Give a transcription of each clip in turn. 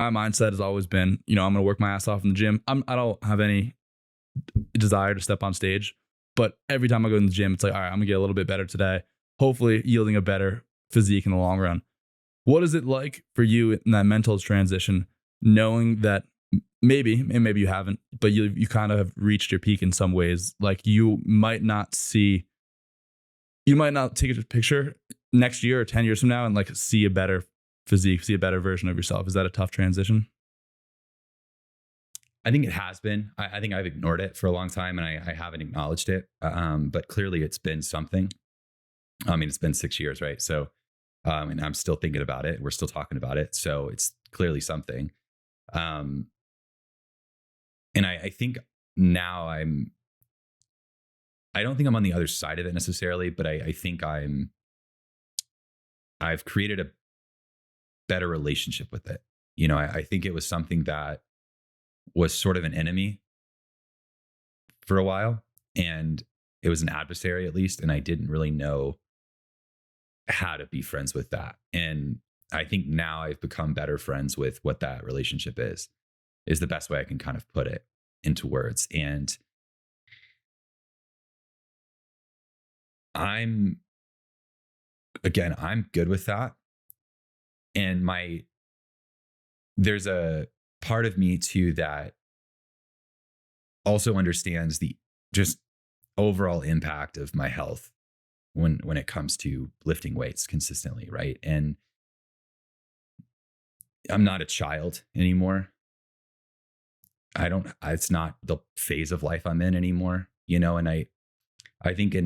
my mindset has always been, I'm going to work my ass off in the gym. I don't have any desire to step on stage, but every time I go in the gym, it's like, all right, I'm gonna get a little bit better today, hopefully yielding a better physique in the long run. What is it like for you in that mental transition, knowing that maybe, and maybe you haven't, but you kind of have reached your peak in some ways? Like you might not take a picture next year or 10 years from now and like see a better physique, see a better version of yourself. Is that a tough transition? I think it has been. I think I've ignored it for a long time, and I haven't acknowledged it. But clearly, it's been something. I mean, it's been 6 years, right? So, and I'm still thinking about it. We're still talking about it. So it's clearly something. Um, and I think now I don't think I'm on the other side of it necessarily, but I think I've created a better relationship with it. I think it was something that was sort of an enemy for a while, and it was an adversary at least. And I didn't really know how to be friends with that. And I think now I've become better friends with what that relationship is the best way I can kind of put it into words. And I'm good with that. And there's a part of me too that also understands the just overall impact of my health when it comes to lifting weights consistently, right? And I'm not a child anymore. It's not the phase of life I'm in anymore, and I think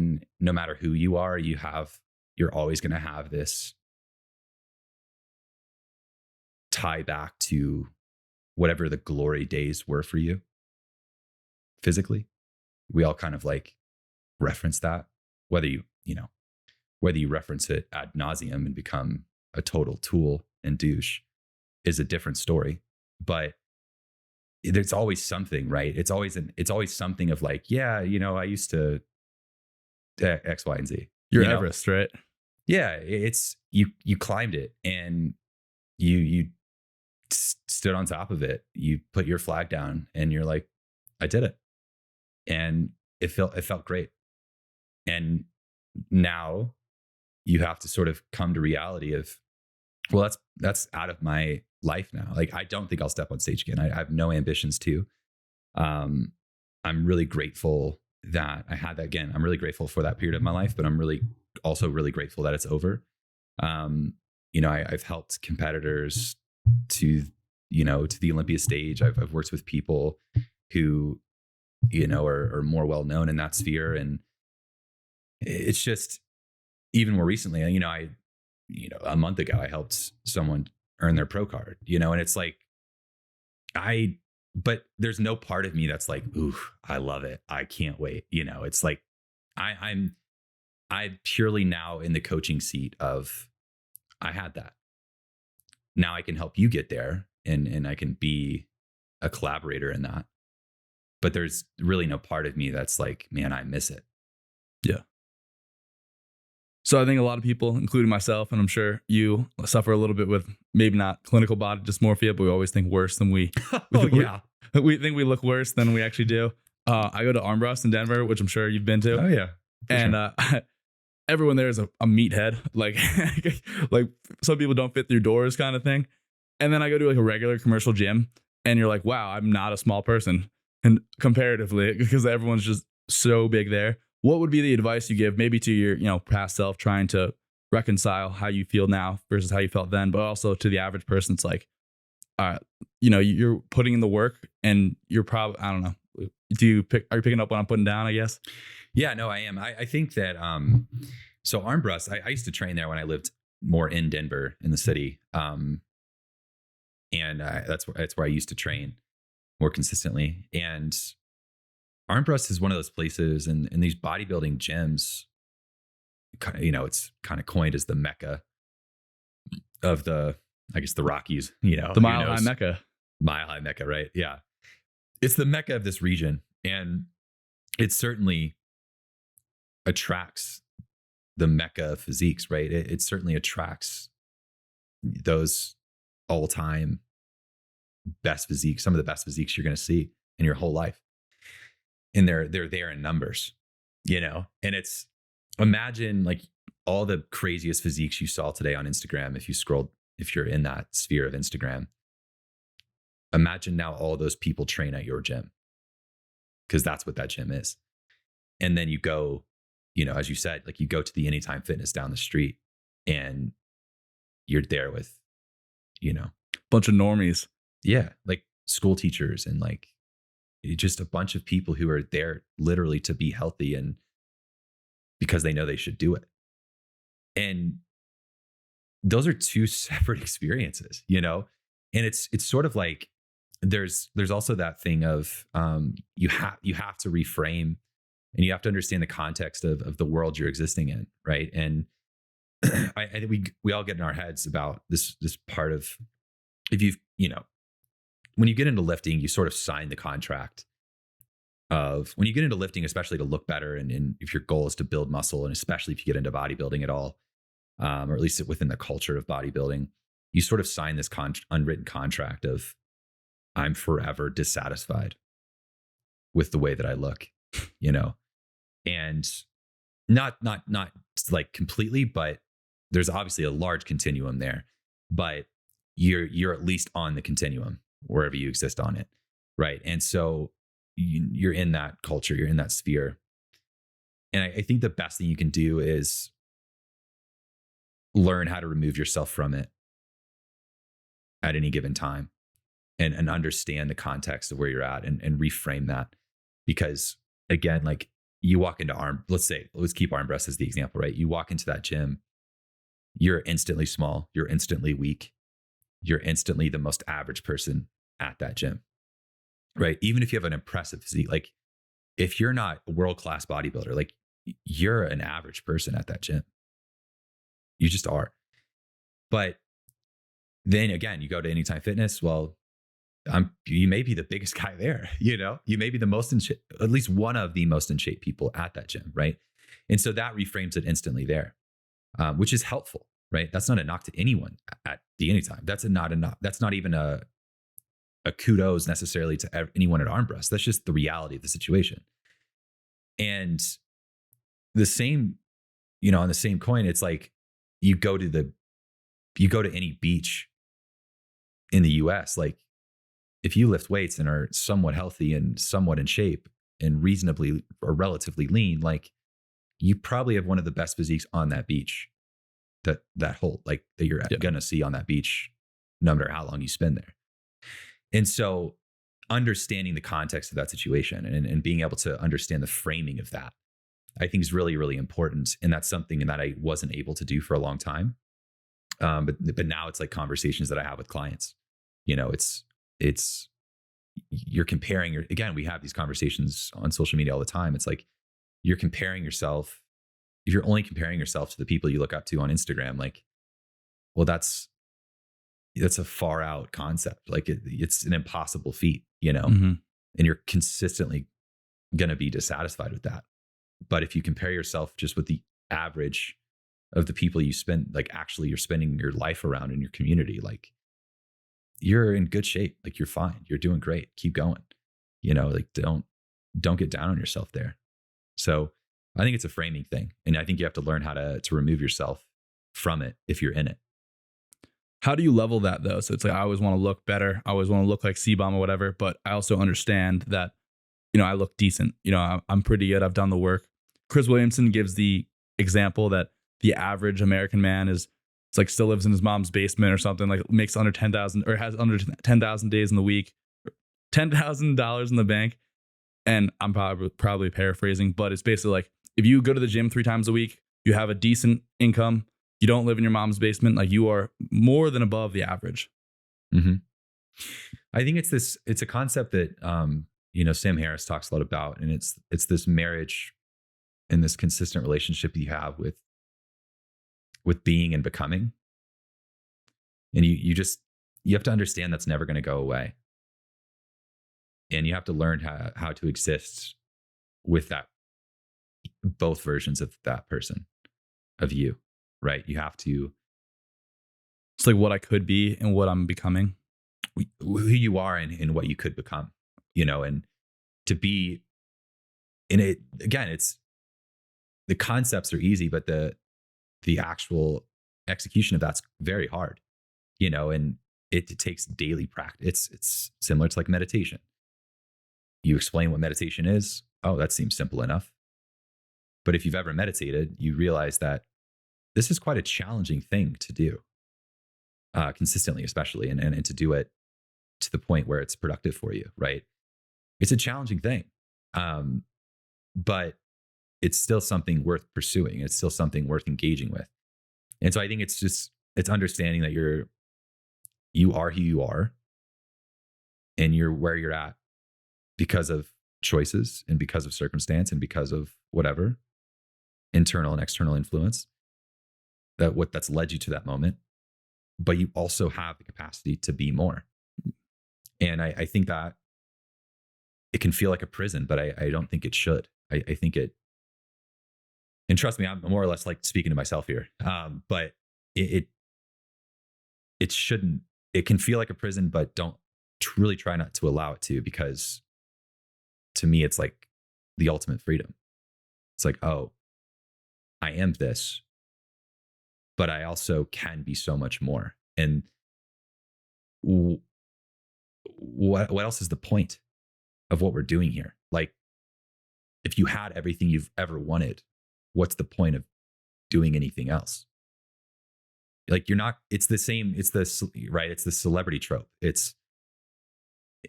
no matter who you are, you're always going to have this tie back to whatever the glory days were for you physically. We all kind of like reference that, whether you reference it ad nauseum and become a total tool and douche is a different story. But there's always something, right? It's always something of like, yeah, I used to X, Y, and Z. You're Everest, right? Yeah, it's you climbed it and you stood on top of it. You put your flag down and you're like, I did it. And it felt great. And now you have to sort of come to reality of, well, that's out of my life now. Like, I don't think I'll step on stage again. I have no ambitions to. I'm really grateful that I had that again. I'm really grateful for that period of my life, but I'm also really grateful that it's over. I've helped competitors to the Olympia stage. I've worked with people who, are more well known in that sphere. And it's just, even more recently, a month ago, I helped someone earn their pro card, and it's like, but there's no part of me that's like, ooh, I love it. I can't wait. It's like, I'm purely now in the coaching seat of, I had that. Now I can help you get there and I can be a collaborator in that. But there's really no part of me that's like, man, I miss it. Yeah. So I think a lot of people, including myself, and I'm sure you, suffer a little bit with maybe not clinical body dysmorphia, but we always think worse than we think we look worse than we actually do. I go to Armbrust in Denver, which I'm sure you've been to. Oh yeah. And everyone there is a meathead. Like, like some people don't fit through doors kind of thing. And then I go to like a regular commercial gym and you're like, wow, I'm not a small person. And comparatively, because everyone's just so big there. What would be the advice you give maybe to your, past self trying to reconcile how you feel now versus how you felt then, but also to the average person? It's like, you're putting in the work and you're probably, I don't know. Are you picking up what I'm putting down, I guess? Yeah, no, I am. I think that, so Armbrust, I used to train there when I lived more in Denver in the city. And that's where I used to train more consistently. And Armbrust is one of those places in these bodybuilding gyms, it's kind of coined as the Mecca of the Rockies, the Mile High Mecca. Mile High Mecca, right? Yeah. It's the Mecca of this region. And it certainly attracts the Mecca of physiques, right? It certainly attracts those all-time best physiques, some of the best physiques you're going to see in your whole life. And they're there in numbers, and it's, imagine like all the craziest physiques you saw today on Instagram. If you're in that sphere of Instagram, imagine now all those people train at your gym, because that's what that gym is. And then you go, as you said, like you go to the Anytime Fitness down the street and you're there with, bunch of normies. Yeah. Like school teachers and like just a bunch of people who are there literally to be healthy and because they know they should do it. And those are two separate experiences, and it's sort of like there's also that thing of you have to reframe, and you have to understand the context of the world you're existing in, right? And I think we all get in our heads about this part of, if you've, when you get into lifting, you sort of sign the contract of, when you get into lifting, especially to look better, and if your goal is to build muscle, and especially if you get into bodybuilding at all, or at least within the culture of bodybuilding, you sort of sign this unwritten contract of, I'm forever dissatisfied with the way that I look, and not like completely, but there's obviously a large continuum there, but you're at least on the continuum wherever you exist on it. Right. And so you're in that culture, you're in that sphere. And I think the best thing you can do is learn how to remove yourself from it at any given time, and understand the context of where you're at, and reframe that. Because again, like you walk into let's keep arm press as the example, right? You walk into that gym, you're instantly small, you're instantly weak, you're instantly the most average person at that gym, right? Even if you have an impressive physique, like if you're not a world-class bodybuilder, like you're an average person at that gym. You just are. But then again, you go to Anytime Fitness. Well, you may be the biggest guy there. You may be the most in shape, at least one of the most in shape people at that gym, right? And so that reframes it instantly there, which is helpful, right? That's not a knock to anyone at the Anytime. That's not even a kudos necessarily to anyone at Arm Press. That's just the reality of the situation. And the same, on the same coin, it's like you go to any beach in the US, like if you lift weights and are somewhat healthy and somewhat in shape and reasonably or relatively lean, like you probably have one of the best physiques on that beach that you're going to see on that beach, no matter how long you spend there. And so understanding the context of that situation and being able to understand the framing of that, I think is really, really important. And that's something that I wasn't able to do for a long time. But now it's like conversations that I have with clients. It's you're comparing again, we have these conversations on social media all the time. It's like you're comparing yourself. If you're only comparing yourself to the people you look up to on Instagram, like, well, that's a far out concept. Like it's an impossible feat, Mm-hmm. and you're consistently going to be dissatisfied with that. But if you compare yourself just with the average of the people you spend, like actually you're spending your life around in your community, like you're in good shape. Like you're fine. You're doing great. Keep going. Like don't get down on yourself there. So I think it's a framing thing. And I think you have to learn how to remove yourself from it if you're in it. How do you level that though? So it's like, I always want to look better. I always want to look like C-Bomb or whatever, but I also understand that, I look decent. I'm pretty good. I've done the work. Chris Williamson gives the example that the average American man it's like still lives in his mom's basement or something, like makes under 10,000 or has under 10,000 days in the week, $10,000 in the bank. And I'm probably paraphrasing, but it's basically like, if you go to the gym 3 times a week, you have a decent income, you don't live in your mom's basement, like you are more than above the average. Mm-hmm. I think it's a concept that, Sam Harris talks a lot about, and it's this marriage and this consistent relationship you have with being and becoming. And you have to understand that's never going to go away. And you have to learn how to exist with that, both versions of that person, of you, right? You have to. It's like what I could be and what I'm becoming. who you are and what you could become, and to be in it. Again, it's the concepts are easy, but the actual execution of that's very hard, and it takes daily practice. It's similar to like meditation. You explain what meditation is. Oh, that seems simple enough. But if you've ever meditated, you realize that this is quite a challenging thing to do consistently, especially, and to do it to the point where it's productive for you, right? It's a challenging thing. But it's still something worth pursuing. It's still something worth engaging with. And so I think it's understanding that you are who you are and you're where you're at because of choices and because of circumstance and because of whatever internal and external influence that's led you to that moment. But you also have the capacity to be more. And I think that it can feel like a prison, but I don't think it should. I think it, and trust me, I'm more or less like speaking to myself here. But it shouldn't, it can feel like a prison, but don't really try not to allow it to, because to me, it's like the ultimate freedom. It's like, oh, I am this, but I also can be so much more. And what else is the point of what we're doing here? Like, if you had everything you've ever wanted, what's the point of doing anything else? Like, you're not, it's the same, it's the celebrity trope. It's,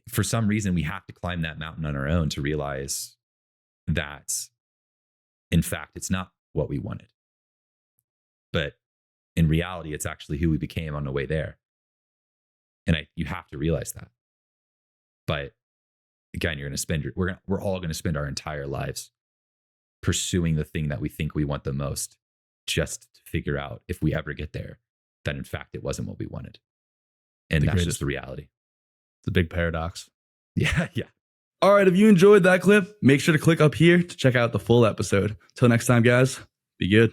for some reason, we have to climb that mountain on our own to realize that, in fact, it's not what we wanted. But in reality, it's actually who we became on the way there. And you have to realize that. But again, we're all going to spend our entire lives pursuing the thing that we think we want the most, just to figure out, if we ever get there, that in fact it wasn't what we wanted. And that's just the reality. It's a big paradox. Yeah. All right, if you enjoyed that clip, make sure to click up here to check out the full episode. Till next time, guys, be good.